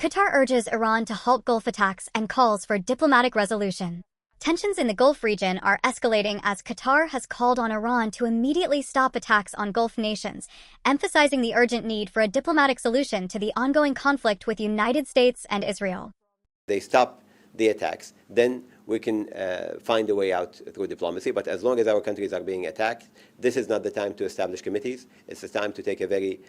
Qatar urges Iran to halt Gulf attacks and calls for diplomatic resolution. Tensions in the Gulf region are escalating as Qatar has called on Iran to immediately stop attacks on Gulf nations, emphasizing the urgent need for a diplomatic solution to the ongoing conflict with the United States and Israel. They stop the attacks, then we can find a way out through diplomacy. But as long as our countries are being attacked, this is not the time to establish committees. It's the time to take a very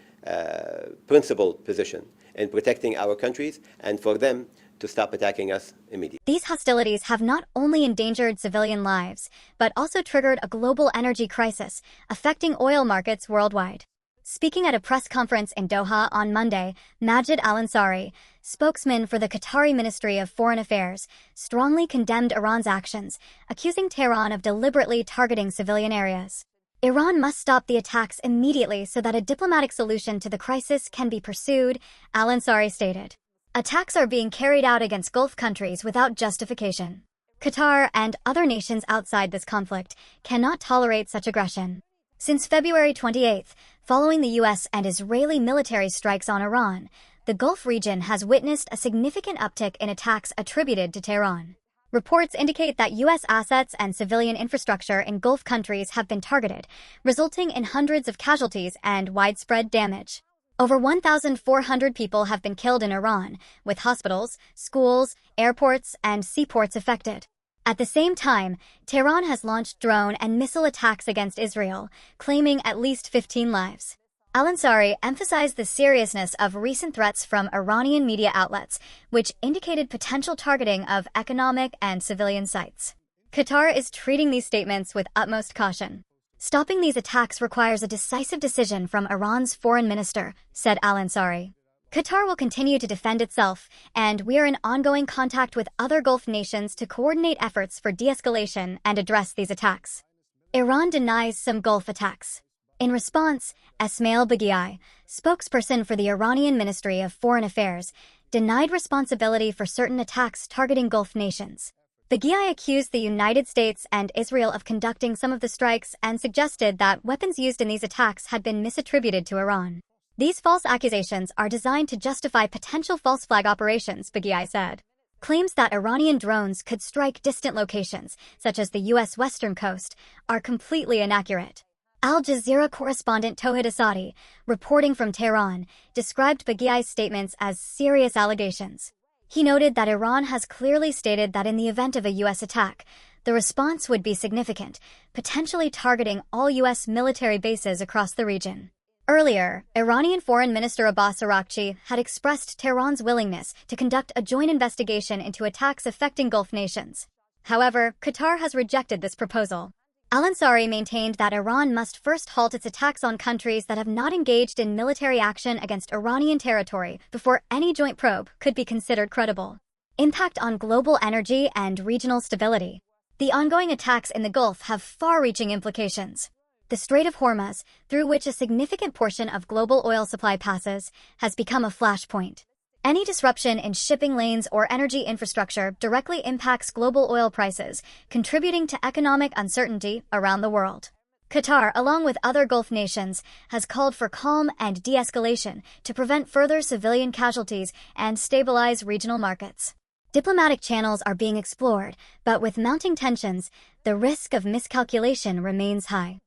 principled position in protecting our countries and for them to stop attacking us immediately. These hostilities have not only endangered civilian lives, but also triggered a global energy crisis, affecting oil markets worldwide. Speaking at a press conference in Doha on Monday, Majed al-Ansari, spokesman for the Qatari Ministry of Foreign Affairs, strongly condemned Iran's actions, accusing Tehran of deliberately targeting civilian areas. Iran must stop the attacks immediately so that a diplomatic solution to the crisis can be pursued, al-Ansari stated. Attacks are being carried out against Gulf countries without justification. Qatar and other nations outside this conflict cannot tolerate such aggression. Since February 28, following the U.S. and Israeli military strikes on Iran, the Gulf region has witnessed a significant uptick in attacks attributed to Tehran. Reports indicate that U.S. assets and civilian infrastructure in Gulf countries have been targeted, resulting in hundreds of casualties and widespread damage. Over 1,400 people have been killed in Iran, with hospitals, schools, airports, and seaports affected. At the same time, Tehran has launched drone and missile attacks against Israel, claiming at least 15 lives. Al-Ansari emphasized the seriousness of recent threats from Iranian media outlets, which indicated potential targeting of economic and civilian sites. Qatar is treating these statements with utmost caution. Stopping these attacks requires a decisive decision from Iran's foreign minister, said al-Ansari. Qatar will continue to defend itself, and we are in ongoing contact with other Gulf nations to coordinate efforts for de-escalation and address these attacks. Iran denies some Gulf attacks. In response, Esmail Baghai, spokesperson for the Iranian Ministry of Foreign Affairs, denied responsibility for certain attacks targeting Gulf nations. Baghai accused the United States and Israel of conducting some of the strikes and suggested that weapons used in these attacks had been misattributed to Iran. These false accusations are designed to justify potential false flag operations, Baghai said. Claims that Iranian drones could strike distant locations, such as the U.S. western coast, are completely inaccurate. Al Jazeera correspondent Tauhid Asadi, reporting from Tehran, described Baghai's statements as serious allegations. He noted that Iran has clearly stated that in the event of a U.S. attack, the response would be significant, potentially targeting all U.S. military bases across the region. Earlier, Iranian Foreign Minister Abbas Araghchi had expressed Tehran's willingness to conduct a joint investigation into attacks affecting Gulf nations. However, Qatar has rejected this proposal. Al-Ansari maintained that Iran must first halt its attacks on countries that have not engaged in military action against Iranian territory before any joint probe could be considered credible. Impact on global energy and regional stability. The ongoing attacks in the Gulf have far-reaching implications. The Strait of Hormuz, through which a significant portion of global oil supply passes, has become a flashpoint. Any disruption in shipping lanes or energy infrastructure directly impacts global oil prices, contributing to economic uncertainty around the world. Qatar, along with other Gulf nations, has called for calm and de-escalation to prevent further civilian casualties and stabilize regional markets. Diplomatic channels are being explored, but with mounting tensions, the risk of miscalculation remains high.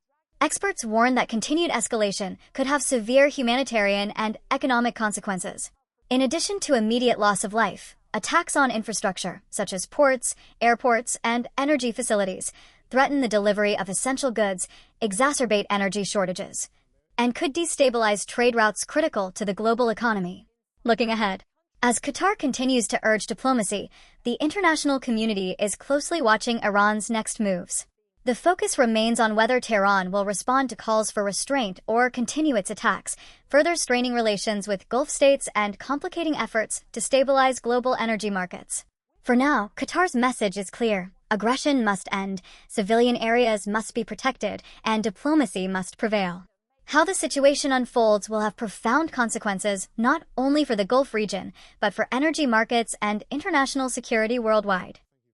Experts warn that continued escalation could have severe humanitarian and economic consequences. In addition to immediate loss of life, attacks on infrastructure, such as ports, airports, and energy facilities, threaten the delivery of essential goods, exacerbate energy shortages, and could destabilize trade routes critical to the global economy. Looking ahead, as Qatar continues to urge diplomacy, the international community is closely watching Iran's next moves. The focus remains on whether Tehran will respond to calls for restraint or continue its attacks, further straining relations with Gulf states and complicating efforts to stabilize global energy markets. For now, Qatar's message is clear. Aggression must end, civilian areas must be protected, and diplomacy must prevail. How the situation unfolds will have profound consequences not only for the Gulf region, but for energy markets and international security worldwide.